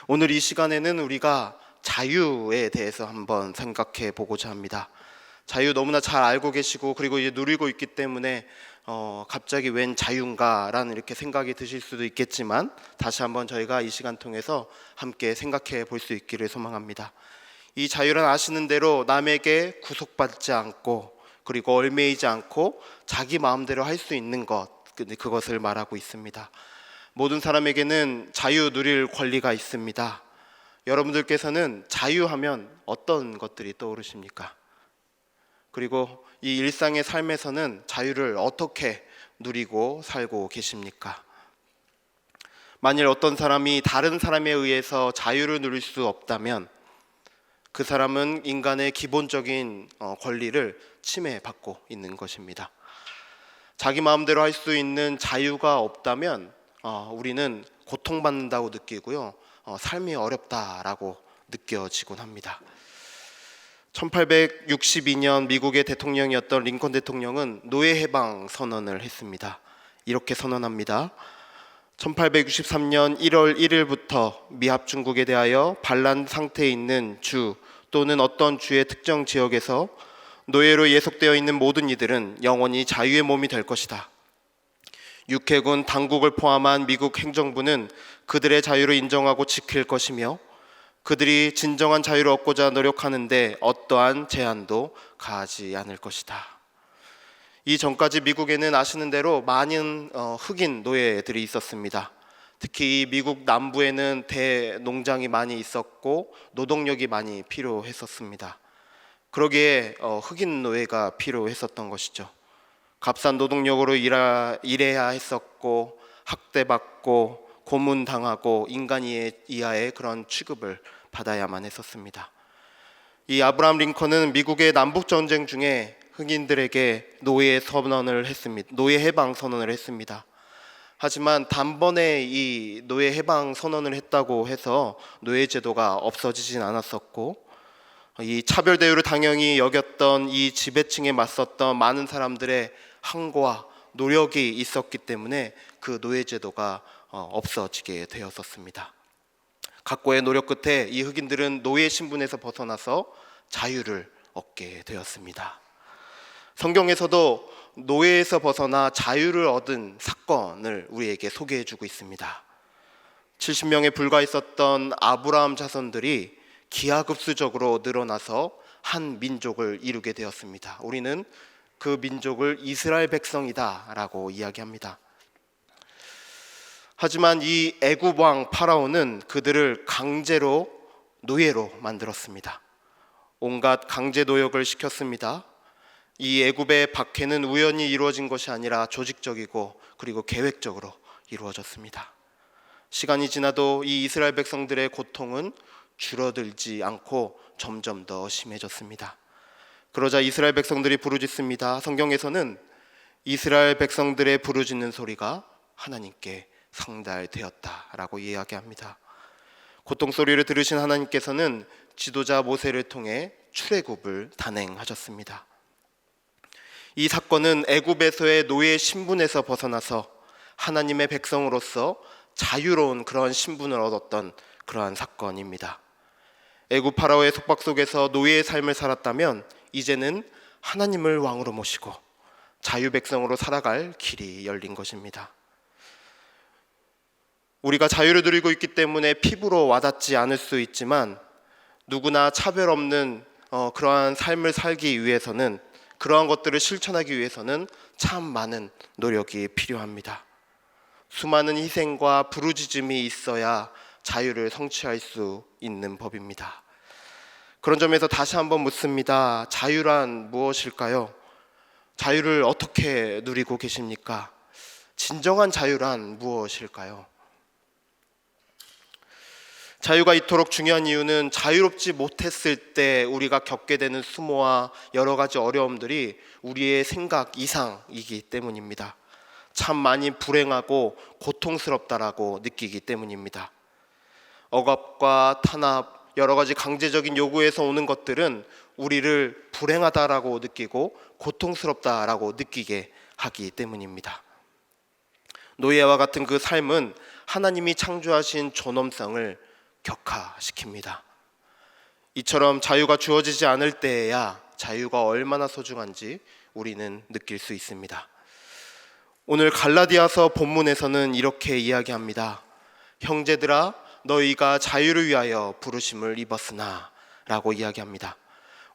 오늘 이 시간에는 우리가 자유에 대해서 한번 생각해 보고자 합니다. 자유 너무나 잘 알고 계시고 그리고 이제 누리고 있기 때문에 갑자기 웬 자유인가라는 이렇게 생각이 드실 수도 있겠지만 다시 한번 저희가 이 시간 통해서 함께 생각해 볼 수 있기를 소망합니다. 이 자유란 아시는 대로 남에게 구속받지 않고 그리고 얽매이지 않고 자기 마음대로 할 수 있는 것, 그것을 말하고 있습니다. 모든 사람에게는 자유 누릴 권리가 있습니다. 여러분들께서는 자유하면 어떤 것들이 떠오르십니까? 그리고 이 일상의 삶에서는 자유를 어떻게 누리고 살고 계십니까? 만일 어떤 사람이 다른 사람에 의해서 자유를 누릴 수 없다면 그 사람은 인간의 기본적인 권리를 침해받고 있는 것입니다. 자기 마음대로 할 수 있는 자유가 없다면 우리는 고통받는다고 느끼고요, 삶이 어렵다라고 느껴지곤 합니다. 1862년 미국의 대통령이었던 링컨 대통령은 노예 해방 선언을 했습니다. 이렇게 선언합니다. 1863년 1월 1일부터 미합중국에 대하여 반란 상태에 있는 주 또는 어떤 주의 특정 지역에서 노예로 예속되어 있는 모든 이들은 영원히 자유의 몸이 될 것이다. 육해군 당국을 포함한 미국 행정부는 그들의 자유를 인정하고 지킬 것이며 그들이 진정한 자유를 얻고자 노력하는데 어떠한 제한도 가하지 않을 것이다. 이 전까지 미국에는 아시는 대로 많은 흑인 노예들이 있었습니다. 특히 이 미국 남부에는 대농장이 많이 있었고 노동력이 많이 필요했었습니다. 그러기에 흑인 노예가 필요했었던 것이죠. 값싼 노동력으로 일해야 했었고 학대받고 고문당하고 인간 이하의 그런 취급을 받아야만 했었습니다. 이 아브라함 링컨은 미국의 남북전쟁 중에 흑인들에게 노예 해방 선언을 했습니다. 하지만 단번에 이 노예 해방 선언을 했다고 해서 노예 제도가 없어지진 않았었고 이 차별 대우를 당연히 여겼던 이 지배층에 맞섰던 많은 사람들의 항고와 노력이 있었기 때문에 그 노예 제도가 없어지게 되었었습니다. 각고의 노력 끝에 이 흑인들은 노예 신분에서 벗어나서 자유를 얻게 되었습니다. 성경에서도 노예에서 벗어나 자유를 얻은 사건을 우리에게 소개해주고 있습니다. 70명에 불과했었던 아브라함 자손들이 기하급수적으로 늘어나서 한 민족을 이루게 되었습니다. 우리는 그 민족을 이스라엘 백성이다 라고 이야기합니다. 하지만 이 애굽 왕 파라오는 그들을 강제로 노예로 만들었습니다. 온갖 강제 노역을 시켰습니다. 이 애굽의 박해는 우연히 이루어진 것이 아니라 조직적이고 그리고 계획적으로 이루어졌습니다. 시간이 지나도 이 이스라엘 백성들의 고통은 줄어들지 않고 점점 더 심해졌습니다. 그러자 이스라엘 백성들이 부르짖습니다. 성경에서는 이스라엘 백성들의 부르짖는 소리가 하나님께 상달되었다라고 이야기합니다. 고통 소리를 들으신 하나님께서는 지도자 모세를 통해 출애굽을 단행하셨습니다. 이 사건은 애굽에서의 노예 신분에서 벗어나서 하나님의 백성으로서 자유로운 그런 신분을 얻었던 그러한 사건입니다. 애굽 파라오의 속박 속에서 노예의 삶을 살았다면 이제는 하나님을 왕으로 모시고 자유 백성으로 살아갈 길이 열린 것입니다. 우리가 자유를 누리고 있기 때문에 피부로 와닿지 않을 수 있지만 누구나 차별 없는 그러한 삶을 살기 위해서는, 그러한 것들을 실천하기 위해서는 참 많은 노력이 필요합니다. 수많은 희생과 부르짖음이 있어야 자유를 성취할 수 있는 법입니다. 그런 점에서 다시 한번 묻습니다. 자유란 무엇일까요? 자유를 어떻게 누리고 계십니까? 진정한 자유란 무엇일까요? 자유가 이토록 중요한 이유는 자유롭지 못했을 때 우리가 겪게 되는 수모와 여러 가지 어려움들이 우리의 생각 이상이기 때문입니다. 참 많이 불행하고 고통스럽다라고 느끼기 때문입니다. 억압과 탄압, 여러 가지 강제적인 요구에서 오는 것들은 우리를 불행하다라고 느끼고 고통스럽다라고 느끼게 하기 때문입니다. 노예와 같은 그 삶은 하나님이 창조하신 존엄성을 격화시킵니다. 이처럼 자유가 주어지지 않을 때에야 자유가 얼마나 소중한지 우리는 느낄 수 있습니다. 오늘 갈라디아서 본문에서는 이렇게 이야기합니다. 형제들아, 너희가 자유를 위하여 부르심을 입었으나 라고 이야기합니다.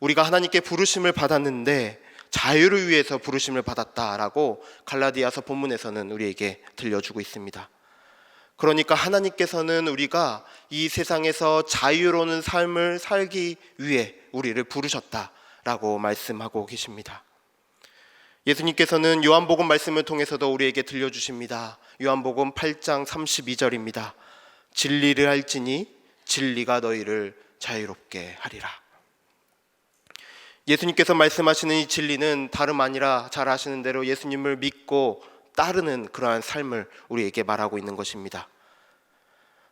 우리가 하나님께 부르심을 받았는데 자유를 위해서 부르심을 받았다라고 갈라디아서 본문에서는 우리에게 들려주고 있습니다. 그러니까 하나님께서는 우리가 이 세상에서 자유로운 삶을 살기 위해 우리를 부르셨다라고 말씀하고 계십니다. 예수님께서는 요한복음 말씀을 통해서도 우리에게 들려주십니다. 요한복음 8장 32절입니다. 진리를 알지니 진리가 너희를 자유롭게 하리라. 예수님께서 말씀하시는 이 진리는 다름 아니라 잘 아시는 대로 예수님을 믿고 따르는 그러한 삶을 우리에게 말하고 있는 것입니다.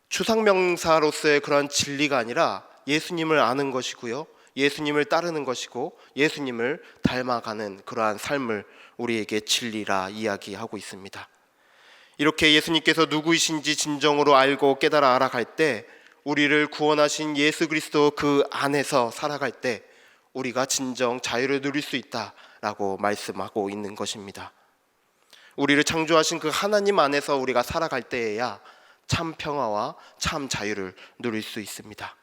추상명사로서의 그러한 진리가 아니라 예수님을 아는 것이고요, 예수님을 따르는 것이고 예수님을 닮아가는 그러한 삶을 우리에게 진리라 이야기하고 있습니다. 이렇게 예수님께서 누구이신지 진정으로 알고 깨달아 알아갈 때, 우리를 구원하신 예수 그리스도 그 안에서 살아갈 때 우리가 진정 자유를 누릴 수 있다라고 말씀하고 있는 것입니다. 우리를 창조하신 그 하나님 안에서 우리가 살아갈 때에야 참 평화와 참 자유를 누릴 수 있습니다.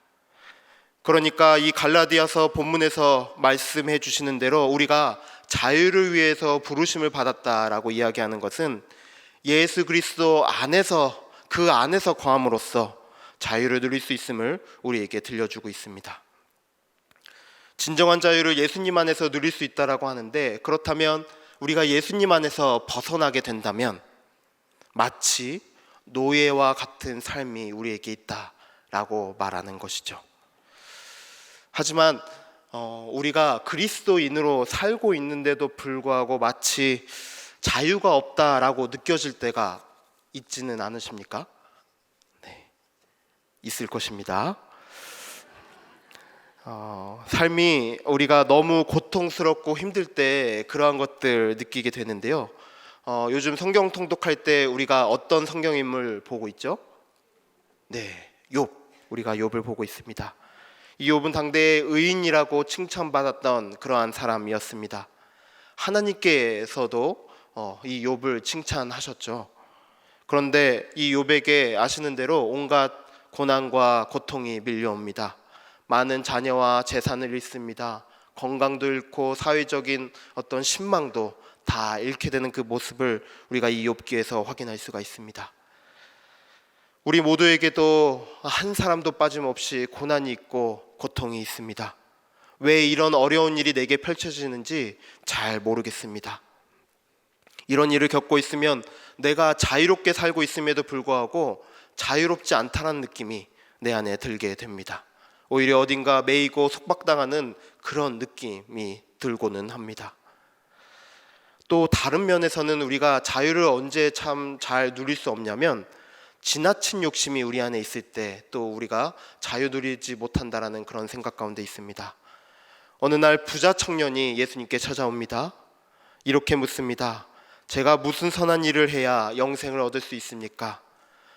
그러니까 이 갈라디아서 본문에서 말씀해 주시는 대로 우리가 자유를 위해서 부르심을 받았다라고 이야기하는 것은 예수 그리스도 안에서, 그 안에서 거함으로써 자유를 누릴 수 있음을 우리에게 들려주고 있습니다. 진정한 자유를 예수님 안에서 누릴 수 있다라고 하는데, 그렇다면 우리가 예수님 안에서 벗어나게 된다면 마치 노예와 같은 삶이 우리에게 있다라고 말하는 것이죠. 하지만 우리가 그리스도인으로 살고 있는데도 불구하고 마치 자유가 없다라고 느껴질 때가 있지는 않으십니까? 네, 있을 것입니다. 삶이 우리가 너무 고통스럽고 힘들 때 그러한 것들 느끼게 되는데요. 요즘 성경 통독할 때 우리가 어떤 성경 인물 보고 있죠? 네, 욥. 우리가 욥을 보고 있습니다. 이 욥은 당대의 의인이라고 칭찬받았던 그러한 사람이었습니다. 하나님께서도 이 욥을 칭찬하셨죠. 그런데 이 욥에게 아시는 대로 온갖 고난과 고통이 밀려옵니다. 많은 자녀와 재산을 잃습니다. 건강도 잃고 사회적인 어떤 신망도 다 잃게 되는 그 모습을 우리가 이 욥기에서 확인할 수가 있습니다. 우리 모두에게도 한 사람도 빠짐없이 고난이 있고 고통이 있습니다. 왜 이런 어려운 일이 내게 펼쳐지는지 잘 모르겠습니다. 이런 일을 겪고 있으면 내가 자유롭게 살고 있음에도 불구하고 자유롭지 않다는 느낌이 내 안에 들게 됩니다. 오히려 어딘가 매이고 속박당하는 그런 느낌이 들고는 합니다. 또 다른 면에서는 우리가 자유를 언제 참 잘 누릴 수 없냐면, 지나친 욕심이 우리 안에 있을 때 또 우리가 자유 누리지 못한다라는 그런 생각 가운데 있습니다. 어느 날 부자 청년이 예수님께 찾아옵니다. 이렇게 묻습니다. 제가 무슨 선한 일을 해야 영생을 얻을 수 있습니까?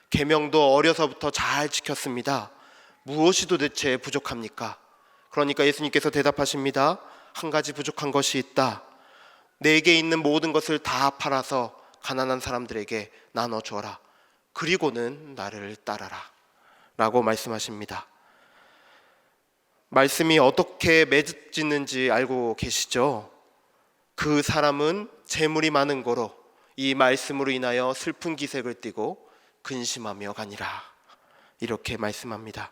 계명도 어려서부터 잘 지켰습니다. 무엇이 도대체 부족합니까? 그러니까 예수님께서 대답하십니다. 한 가지 부족한 것이 있다. 내게 있는 모든 것을 다 팔아서 가난한 사람들에게 나눠주어라. 그리고는 나를 따라라 라고 말씀하십니다. 말씀이 어떻게 맺어지는지 알고 계시죠? 그 사람은 재물이 많은 고로 이 말씀으로 인하여 슬픈 기색을 띠고 근심하며 가니라. 이렇게 말씀합니다.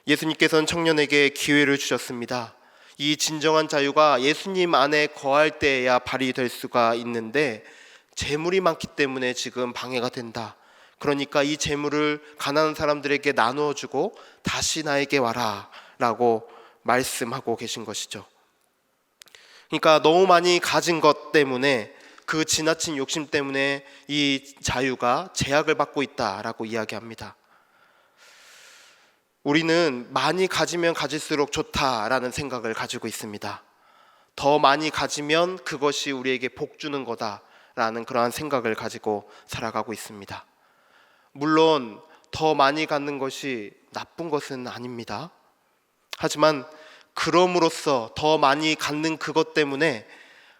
예수님께서는 청년에게 기회를 주셨습니다. 이 진정한 자유가 예수님 안에 거할 때에야 발휘될 수가 있는데, 재물이 많기 때문에 지금 방해가 된다. 그러니까 이 재물을 가난한 사람들에게 나누어 주고 다시 나에게 와라 라고 말씀하고 계신 것이죠. 그러니까 너무 많이 가진 것 때문에, 그 지나친 욕심 때문에 이 자유가 제약을 받고 있다라고 이야기합니다. 우리는 많이 가지면 가질수록 좋다라는 생각을 가지고 있습니다. 더 많이 가지면 그것이 우리에게 복 주는 거다라는 그러한 생각을 가지고 살아가고 있습니다. 물론 더 많이 갖는 것이 나쁜 것은 아닙니다. 하지만 그럼으로써 더 많이 갖는 그것 때문에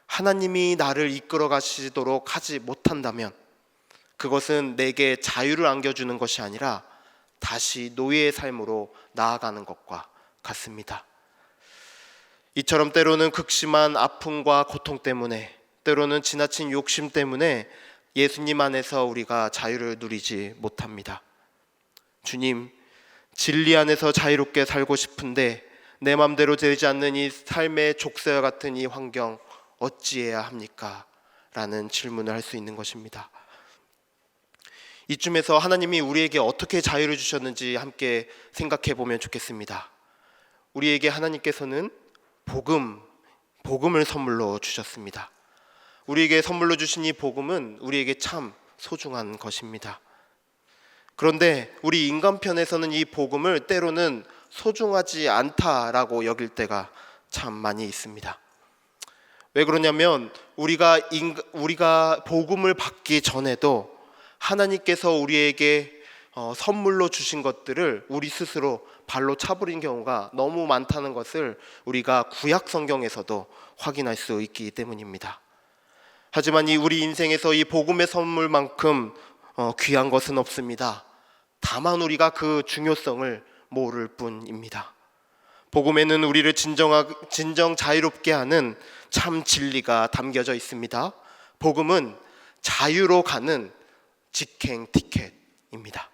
하나님이 나를 이끌어 가시도록 하지 못한다면 그것은 내게 자유를 안겨주는 것이 아니라 다시 노예의 삶으로 나아가는 것과 같습니다. 이처럼 때로는 극심한 아픔과 고통 때문에, 때로는 지나친 욕심 때문에 예수님 안에서 우리가 자유를 누리지 못합니다. 주님, 진리 안에서 자유롭게 살고 싶은데 내 맘대로 되지 않는 이 삶의 족쇄와 같은 이 환경 어찌해야 합니까? 라는 질문을 할 수 있는 것입니다. 이쯤에서 하나님이 우리에게 어떻게 자유를 주셨는지 함께 생각해 보면 좋겠습니다. 우리에게 하나님께서는 복음을 선물로 주셨습니다. 우리에게 선물로 주신 이 복음은 우리에게 참 소중한 것입니다. 그런데 우리 인간편에서는 이 복음을 때로는 소중하지 않다라고 여길 때가 참 많이 있습니다. 왜 그러냐면 우리가 복음을 받기 전에도 하나님께서 우리에게 선물로 주신 것들을 우리 스스로 발로 차버린 경우가 너무 많다는 것을 우리가 구약 성경에서도 확인할 수 있기 때문입니다. 하지만 우리 인생에서 이 복음의 선물만큼 귀한 것은 없습니다. 다만 우리가 그 중요성을 모를 뿐입니다. 복음에는 우리를 진정 자유롭게 하는 참 진리가 담겨져 있습니다. 복음은 자유로 가는 직행 티켓입니다.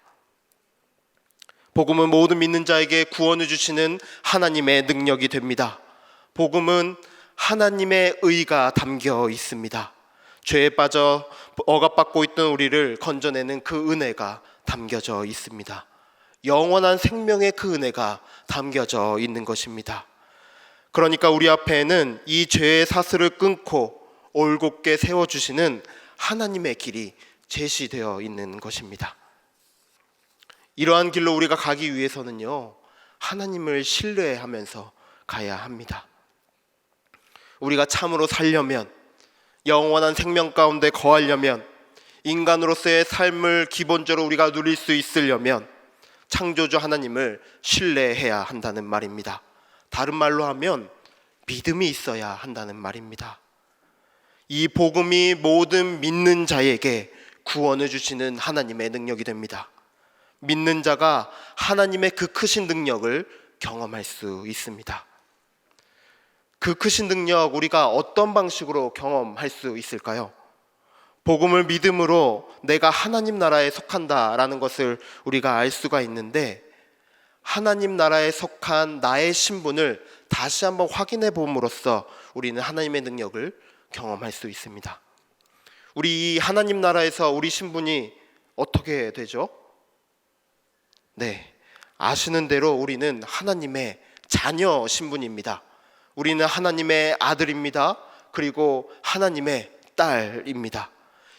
복음은 모든 믿는 자에게 구원을 주시는 하나님의 능력이 됩니다. 복음은 하나님의 의가 담겨 있습니다. 죄에 빠져 억압받고 있던 우리를 건져내는 그 은혜가 담겨져 있습니다. 영원한 생명의 그 은혜가 담겨져 있는 것입니다. 그러니까 우리 앞에는 이 죄의 사슬을 끊고 올곧게 세워주시는 하나님의 길이 제시되어 있는 것입니다. 이러한 길로 우리가 가기 위해서는요, 하나님을 신뢰하면서 가야 합니다. 우리가 참으로 살려면, 영원한 생명 가운데 거하려면, 인간으로서의 삶을 기본적으로 우리가 누릴 수 있으려면 창조주 하나님을 신뢰해야 한다는 말입니다. 다른 말로 하면 믿음이 있어야 한다는 말입니다. 이 복음이 모든 믿는 자에게 구원을 주시는 하나님의 능력이 됩니다. 믿는 자가 하나님의 그 크신 능력을 경험할 수 있습니다. 그 크신 능력 우리가 어떤 방식으로 경험할 수 있을까요? 복음을 믿음으로 내가 하나님 나라에 속한다라는 것을 우리가 알 수가 있는데, 하나님 나라에 속한 나의 신분을 다시 한번 확인해 봄으로써 우리는 하나님의 능력을 경험할 수 있습니다. 우리 하나님 나라에서 우리 신분이 어떻게 되죠? 네, 아시는 대로 우리는 하나님의 자녀 신분입니다. 우리는 하나님의 아들입니다. 그리고 하나님의 딸입니다.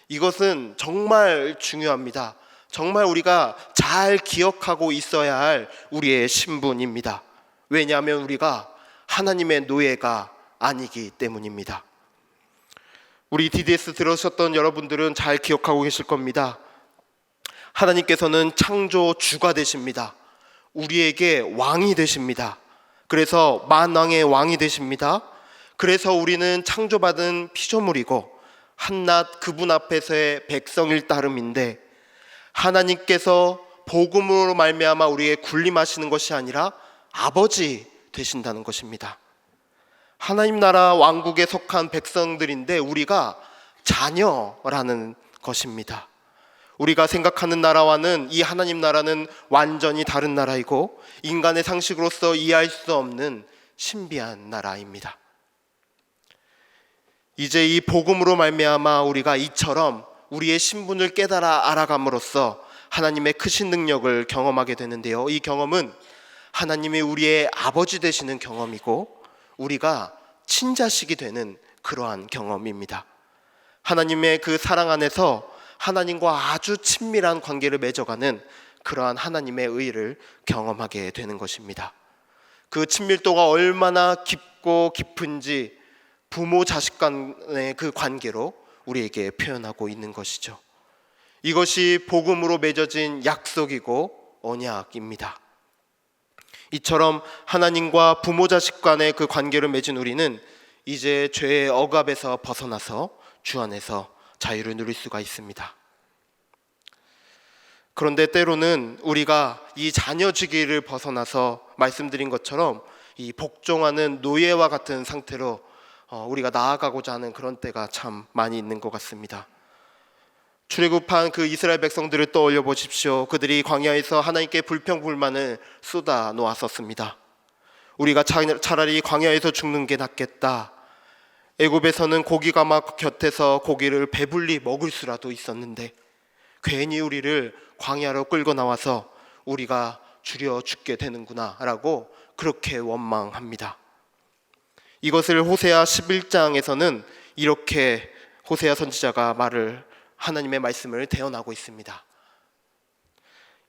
이것은 정말 중요합니다. 정말 우리가 잘 기억하고 있어야 할 우리의 신분입니다. 왜냐하면 우리가 하나님의 노예가 아니기 때문입니다. 우리 DDS 들으셨던 여러분들은 잘 기억하고 계실 겁니다. 하나님께서는 창조주가 되십니다. 우리에게 왕이 되십니다. 그래서 만왕의 왕이 되십니다. 그래서 우리는 창조받은 피조물이고 한낱 그분 앞에서의 백성일 따름인데, 하나님께서 복음으로 말미암아 우리에게 군림하시는 것이 아니라 아버지 되신다는 것입니다. 하나님 나라 왕국에 속한 백성들인데 우리가 자녀라는 것입니다. 우리가 생각하는 나라와는 이 하나님 나라는 완전히 다른 나라이고 인간의 상식으로서 이해할 수 없는 신비한 나라입니다. 이제 이 복음으로 말미암아 우리가 이처럼 우리의 신분을 깨달아 알아감으로써 하나님의 크신 능력을 경험하게 되는데요, 이 경험은 하나님이 우리의 아버지 되시는 경험이고 우리가 친자식이 되는 그러한 경험입니다. 하나님의 그 사랑 안에서 하나님과 아주 친밀한 관계를 맺어가는 그러한 하나님의 의를 경험하게 되는 것입니다. 그 친밀도가 얼마나 깊고 깊은지 부모 자식 간의 그 관계로 우리에게 표현하고 있는 것이죠. 이것이 복음으로 맺어진 약속이고 언약입니다. 이처럼 하나님과 부모 자식 간의 그 관계를 맺은 우리는 이제 죄의 억압에서 벗어나서 주 안에서 자유를 누릴 수가 있습니다. 그런데 때로는 우리가 이 자녀주기를 벗어나서 말씀드린 것처럼 이 복종하는 노예와 같은 상태로 우리가 나아가고자 하는 그런 때가 참 많이 있는 것 같습니다. 출애굽한 그 이스라엘 백성들을 떠올려 보십시오. 그들이 광야에서 하나님께 불평불만을 쏟아 놓았었습니다. 우리가 차라리 광야에서 죽는 게 낫겠다. 애굽에서는 고기가 막 곁에서 고기를 배불리 먹을 수라도 있었는데 괜히 우리를 광야로 끌고 나와서 우리가 죽여 죽게 되는구나 라고 그렇게 원망합니다. 이것을 호세아 11장에서는 이렇게 호세아 선지자가 하나님의 말씀을 대언하고 있습니다.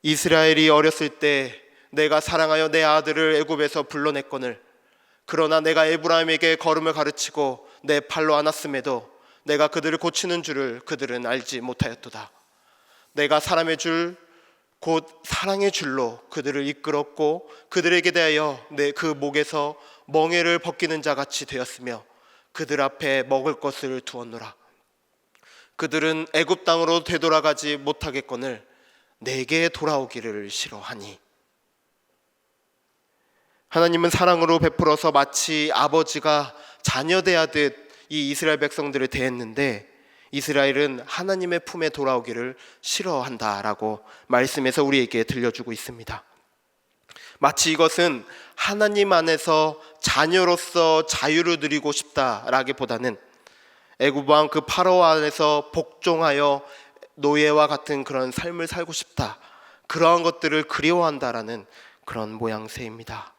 이스라엘이 어렸을 때 내가 사랑하여 내 아들을 애굽에서 불러냈거늘 그러나 내가 에브라임에게 걸음을 가르치고 내 팔로 안았음에도 내가 그들을 고치는 줄을 그들은 알지 못하였도다. 내가 사람의 줄 곧 사랑의 줄로 그들을 이끌었고 그들에게 대하여 내 그 목에서 멍에를 벗기는 자 같이 되었으며 그들 앞에 먹을 것을 두었노라. 그들은 애굽 땅으로 되돌아가지 못하겠거늘 내게 돌아오기를 싫어하니. 하나님은 사랑으로 베풀어서 마치 아버지가 자녀 대하듯 이 이스라엘 백성들을 대했는데 이스라엘은 하나님의 품에 돌아오기를 싫어한다라고 말씀에서 우리에게 들려주고 있습니다. 마치 이것은 하나님 안에서 자녀로서 자유를 누리고 싶다라기보다는 애굽 왕 그 파라오 안에서 복종하여 노예와 같은 그런 삶을 살고 싶다, 그러한 것들을 그리워한다라는 그런 모양새입니다.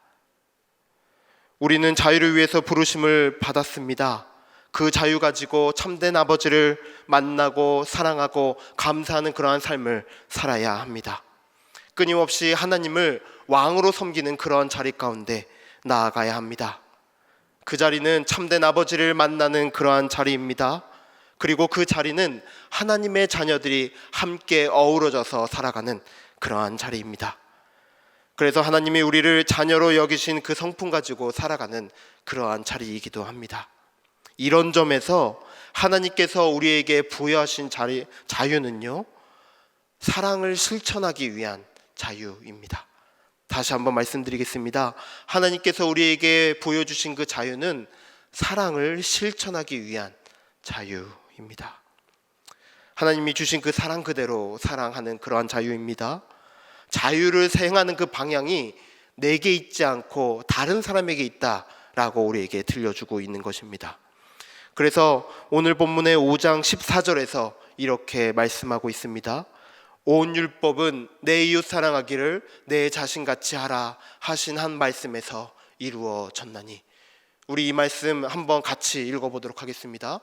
우리는 자유를 위해서 부르심을 받았습니다. 그 자유 가지고 참된 아버지를 만나고 사랑하고 감사하는 그러한 삶을 살아야 합니다. 끊임없이 하나님을 왕으로 섬기는 그러한 자리 가운데 나아가야 합니다. 그 자리는 참된 아버지를 만나는 그러한 자리입니다. 그리고 그 자리는 하나님의 자녀들이 함께 어우러져서 살아가는 그러한 자리입니다. 그래서 하나님이 우리를 자녀로 여기신 그 성품 가지고 살아가는 그러한 자리이기도 합니다. 이런 점에서 하나님께서 우리에게 부여하신 자유는요, 사랑을 실천하기 위한 자유입니다. 다시 한번 말씀드리겠습니다. 하나님께서 우리에게 보여주신 그 자유는 사랑을 실천하기 위한 자유입니다. 하나님이 주신 그 사랑 그대로 사랑하는 그러한 자유입니다. 자유를 행하는 그 방향이 내게 있지 않고 다른 사람에게 있다라고 우리에게 들려주고 있는 것입니다. 그래서 오늘 본문의 5장 14절에서 이렇게 말씀하고 있습니다. 온 율법은 내 이웃 사랑하기를 내 자신같이 하라 하신 한 말씀에서 이루어졌나니. 우리 이 말씀 한번 같이 읽어보도록 하겠습니다.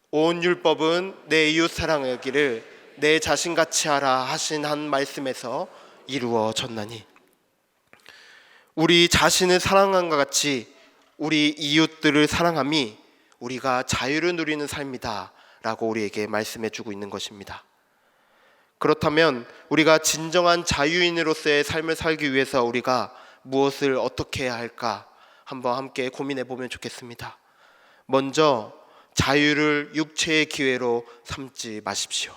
온 율법은 내 이웃 사랑하기를 내 자신같이 하라 하신 한 말씀에서 이루어졌나니. 우리 자신을 사랑함과 같이 우리 이웃들을 사랑함이 우리가 자유를 누리는 삶이다 라고 우리에게 말씀해 주고 있는 것입니다. 그렇다면 우리가 진정한 자유인으로서의 삶을 살기 위해서 우리가 무엇을 어떻게 해야 할까 한번 함께 고민해 보면 좋겠습니다. 먼저 자유를 육체의 기회로 삼지 마십시오.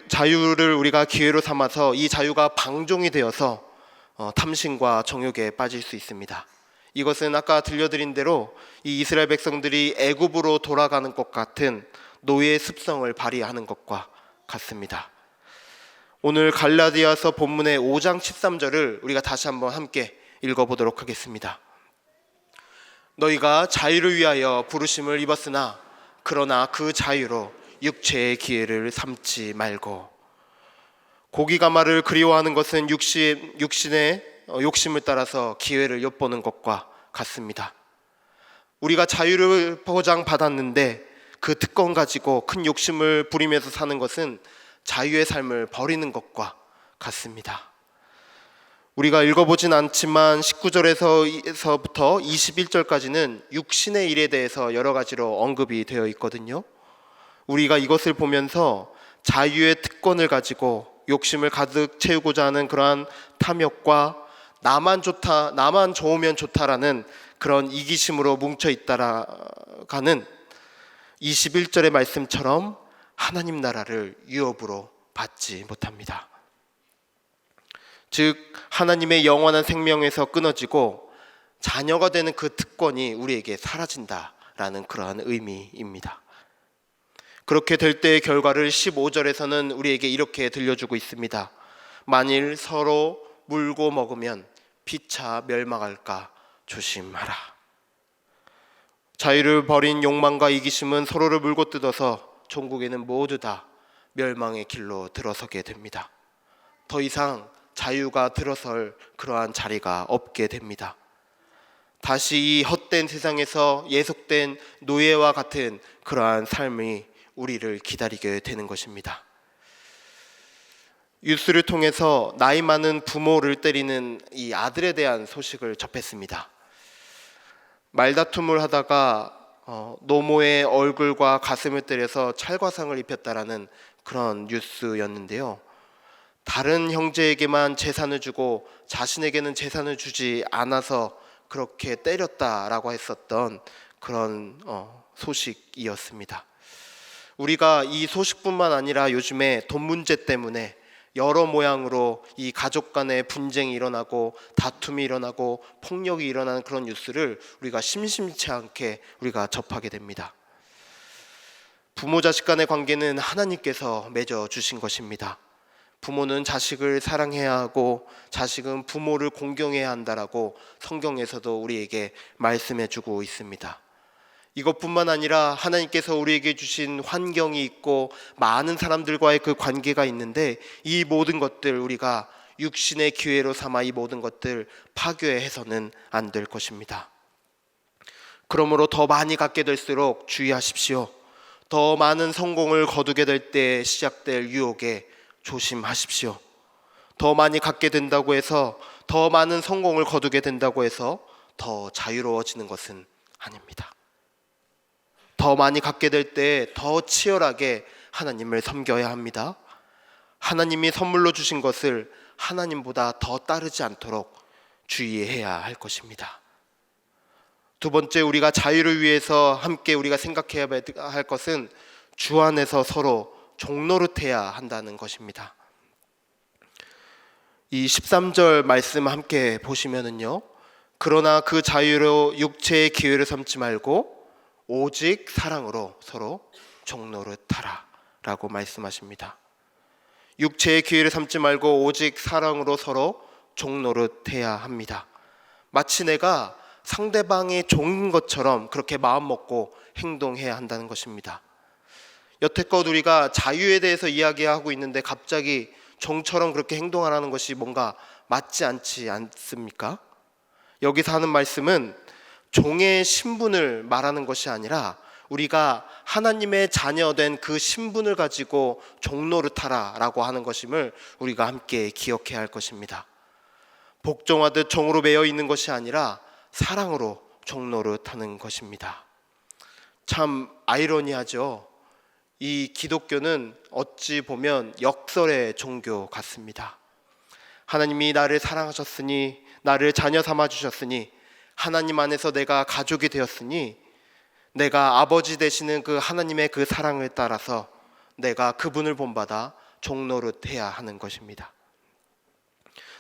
자유를 우리가 기회로 삼아서 이 자유가 방종이 되어서 탐심과 정욕에 빠질 수 있습니다. 이것은 아까 들려드린 대로 이 이스라엘 백성들이 애굽으로 돌아가는 것 같은 노예의 습성을 발휘하는 것과 같습니다. 오늘 갈라디아서 본문의 5장 13절을 우리가 다시 한번 함께 읽어보도록 하겠습니다. 너희가 자유를 위하여 부르심을 입었으나 그러나 그 자유로 육체의 기회를 삼지 말고. 고기가 말을 그리워하는 것은 육신의 욕심을 따라서 기회를 엿보는 것과 같습니다. 우리가 자유를 보장받았는데 그 특권 가지고 큰 욕심을 부리면서 사는 것은 자유의 삶을 버리는 것과 같습니다. 우리가 읽어보진 않지만 19절에서부터 21절까지는 육신의 일에 대해서 여러 가지로 언급이 되어 있거든요. 우리가 이것을 보면서 자유의 특권을 가지고 욕심을 가득 채우고자 하는 그러한 탐욕과 나만 좋다, 나만 좋으면 좋다라는 그런 이기심으로 뭉쳐 있다라가는 21절의 말씀처럼 하나님 나라를 유업으로 받지 못합니다. 즉 하나님의 영원한 생명에서 끊어지고 자녀가 되는 그 특권이 우리에게 사라진다라는 그러한 의미입니다. 그렇게 될 때의 결과를 15절에서는 우리에게 이렇게 들려주고 있습니다. 만일 서로 물고 먹으면 피차 멸망할까 조심하라. 자유를 버린 욕망과 이기심은 서로를 물고 뜯어서 종국에는 모두 다 멸망의 길로 들어서게 됩니다. 더 이상 자유가 들어설 그러한 자리가 없게 됩니다. 다시 이 헛된 세상에서 예속된 노예와 같은 그러한 삶이 우리를 기다리게 되는 것입니다. 뉴스를 통해서 나이 많은 부모를 때리는 이 아들에 대한 소식을 접했습니다. 말다툼을 하다가 노모의 얼굴과 가슴을 때려서 찰과상을 입혔다라는 그런 뉴스였는데요. 다른 형제에게만 재산을 주고 자신에게는 재산을 주지 않아서 그렇게 때렸다라고 했었던 그런 소식이었습니다. 우리가 이 소식뿐만 아니라 요즘에 돈 문제 때문에 여러 모양으로 이 가족 간의 분쟁이 일어나고 다툼이 일어나고 폭력이 일어나는 그런 뉴스를 우리가 심심치 않게 우리가 접하게 됩니다. 부모 자식 간의 관계는 하나님께서 맺어 주신 것입니다. 부모는 자식을 사랑해야 하고 자식은 부모를 공경해야 한다라고 성경에서도 우리에게 말씀해 주고 있습니다. 이것뿐만 아니라 하나님께서 우리에게 주신 환경이 있고 많은 사람들과의 그 관계가 있는데 이 모든 것들 우리가 육신의 기회로 삼아 이 모든 것들 파괴해서는 안 될 것입니다. 그러므로 더 많이 갖게 될수록 주의하십시오. 더 많은 성공을 거두게 될 때 시작될 유혹에 조심하십시오. 더 많이 갖게 된다고 해서 더 많은 성공을 거두게 된다고 해서 더 자유로워지는 것은 아닙니다. 더 많이 갖게 될 때 더 치열하게 하나님을 섬겨야 합니다. 하나님이 선물로 주신 것을 하나님보다 더 따르지 않도록 주의해야 할 것입니다. 두 번째, 우리가 자유를 위해서 함께 우리가 생각해야 할 것은 주 안에서 서로 종노릇해야 한다는 것입니다. 이 13절 말씀 함께 보시면은요, 그러나 그 자유로 육체의 기회를 삼지 말고 오직 사랑으로 서로 종노릇하라 라고 말씀하십니다. 육체의 기회를 삼지 말고 오직 사랑으로 서로 종노릇해야 합니다. 마치 내가 상대방의 종인 것처럼 그렇게 마음 먹고 행동해야 한다는 것입니다. 여태껏 우리가 자유에 대해서 이야기하고 있는데 갑자기 종처럼 그렇게 행동하라는 것이 뭔가 맞지 않지 않습니까? 여기서 하는 말씀은 종의 신분을 말하는 것이 아니라 우리가 하나님의 자녀된 그 신분을 가지고 종노릇하라라고 하는 것임을 우리가 함께 기억해야 할 것입니다. 복종하듯 종으로 매여 있는 것이 아니라 사랑으로 종노릇하는 것입니다. 참 아이러니하죠. 이 기독교는 어찌 보면 역설의 종교 같습니다. 하나님이 나를 사랑하셨으니, 나를 자녀 삼아 주셨으니, 하나님 안에서 내가 가족이 되었으니 내가 아버지 되시는 그 하나님의 그 사랑을 따라서 내가 그분을 본받아 종노릇해야 하는 것입니다.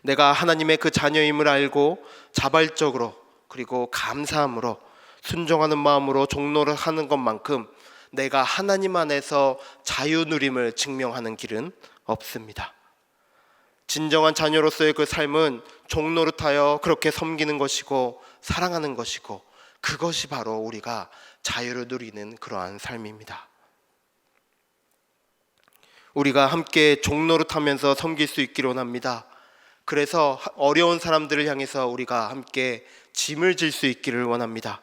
내가 하나님의 그 자녀임을 알고 자발적으로 그리고 감사함으로 순종하는 마음으로 종노릇하는 것만큼 내가 하나님 안에서 자유 누림을 증명하는 길은 없습니다. 진정한 자녀로서의 그 삶은 종노릇하여 그렇게 섬기는 것이고 사랑하는 것이고, 그것이 바로 우리가 자유를 누리는 그러한 삶입니다. 우리가 함께 종노릇하면서 섬길 수 있기를 원합니다. 그래서 어려운 사람들을 향해서 우리가 함께 짐을 질 수 있기를 원합니다.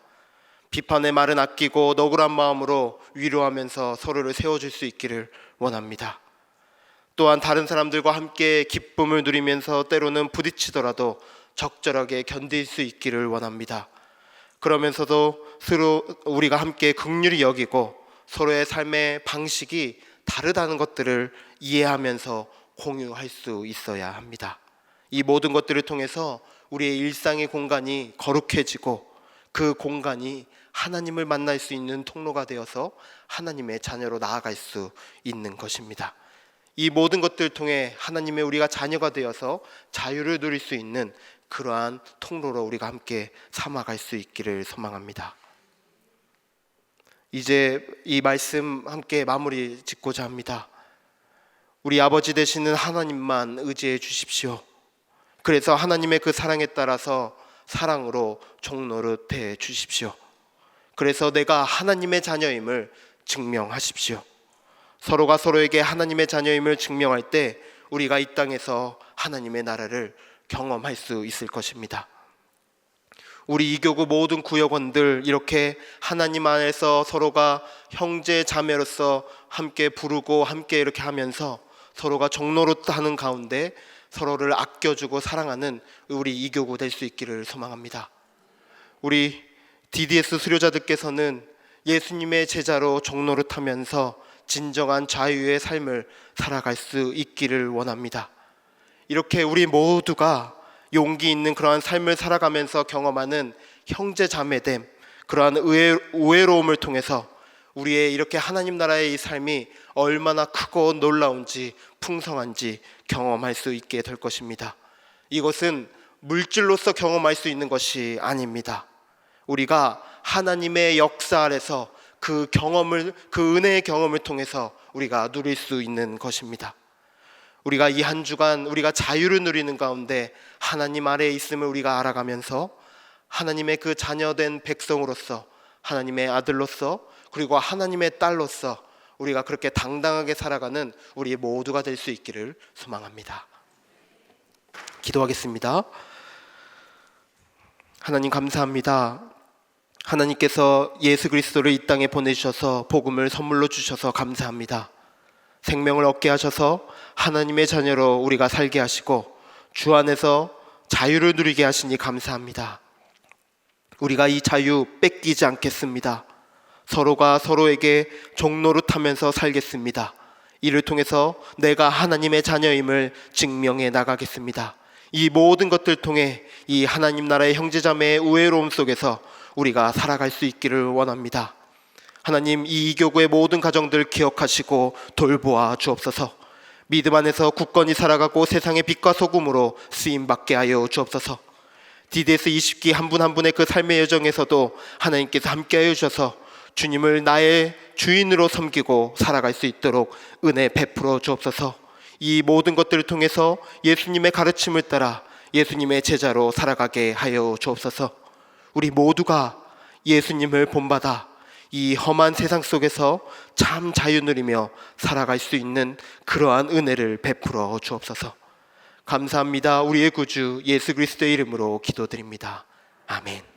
비판의 말은 아끼고 너그러운 마음으로 위로하면서 서로를 세워줄 수 있기를 원합니다. 또한 다른 사람들과 함께 기쁨을 누리면서 때로는 부딪히더라도 적절하게 견딜 수 있기를 원합니다. 그러면서도 서로 우리가 함께 긍휼히 여기고 서로의 삶의 방식이 다르다는 것들을 이해하면서 공유할 수 있어야 합니다. 이 모든 것들을 통해서 우리의 일상의 공간이 거룩해지고 그 공간이 하나님을 만날 수 있는 통로가 되어서 하나님의 자녀로 나아갈 수 있는 것입니다. 이 모든 것들을 통해 하나님의 우리가 자녀가 되어서 자유를 누릴 수 있는 그러한 통로로 우리가 함께 삼아갈 수 있기를 소망합니다. 이제 이 말씀 함께 마무리 짓고자 합니다. 우리 아버지 되시는 하나님만 의지해 주십시오. 그래서 하나님의 그 사랑에 따라서 사랑으로 종노릇해 주십시오. 그래서 내가 하나님의 자녀임을 증명하십시오. 서로가 서로에게 하나님의 자녀임을 증명할 때 우리가 이 땅에서 하나님의 나라를 경험할 수 있을 것입니다. 우리 이교구 모든 구역원들 이렇게 하나님 안에서 서로가 형제 자매로서 함께 부르고 함께 이렇게 하면서 서로가 종노릇하는 가운데 서로를 아껴주고 사랑하는 우리 이교구 될 수 있기를 소망합니다. 우리 DDS 수료자들께서는 예수님의 제자로 종노릇하면서 진정한 자유의 삶을 살아갈 수 있기를 원합니다. 이렇게 우리 모두가 용기 있는 그러한 삶을 살아가면서 경험하는 형제 자매됨, 그러한 우애로움을 통해서 우리의 이렇게 하나님 나라의 이 삶이 얼마나 크고 놀라운지 풍성한지 경험할 수 있게 될 것입니다. 이것은 물질로서 경험할 수 있는 것이 아닙니다. 우리가 하나님의 역사 아래서 그 은혜의 경험을 통해서 우리가 누릴 수 있는 것입니다. 우리가 이 한 주간 우리가 자유를 누리는 가운데 하나님 아래에 있음을 우리가 알아가면서 하나님의 그 자녀된 백성으로서, 하나님의 아들로서, 그리고 하나님의 딸로서 우리가 그렇게 당당하게 살아가는 우리 모두가 될 수 있기를 소망합니다. 기도하겠습니다. 하나님 감사합니다. 하나님께서 예수 그리스도를 이 땅에 보내주셔서 복음을 선물로 주셔서 감사합니다. 생명을 얻게 하셔서 하나님의 자녀로 우리가 살게 하시고 주 안에서 자유를 누리게 하시니 감사합니다. 우리가 이 자유 뺏기지 않겠습니다. 서로가 서로에게 종노릇하면서 살겠습니다. 이를 통해서 내가 하나님의 자녀임을 증명해 나가겠습니다. 이 모든 것들 통해 이 하나님 나라의 형제자매의 우애로움 속에서 우리가 살아갈 수 있기를 원합니다. 하나님, 이 이교구의 모든 가정들 기억하시고 돌보아 주옵소서. 믿음 안에서 굳건히 살아가고 세상의 빛과 소금으로 쓰임받게 하여 주옵소서. DDS 20기 한 분 한 분의 그 삶의 여정에서도 하나님께서 함께하여 주셔서 주님을 나의 주인으로 섬기고 살아갈 수 있도록 은혜 베풀어 주옵소서. 이 모든 것들을 통해서 예수님의 가르침을 따라 예수님의 제자로 살아가게 하여 주옵소서. 우리 모두가 예수님을 본받아 이 험한 세상 속에서 참 자유 누리며 살아갈 수 있는 그러한 은혜를 베풀어 주옵소서. 감사합니다. 우리의 구주 예수 그리스도의 이름으로 기도드립니다. 아멘.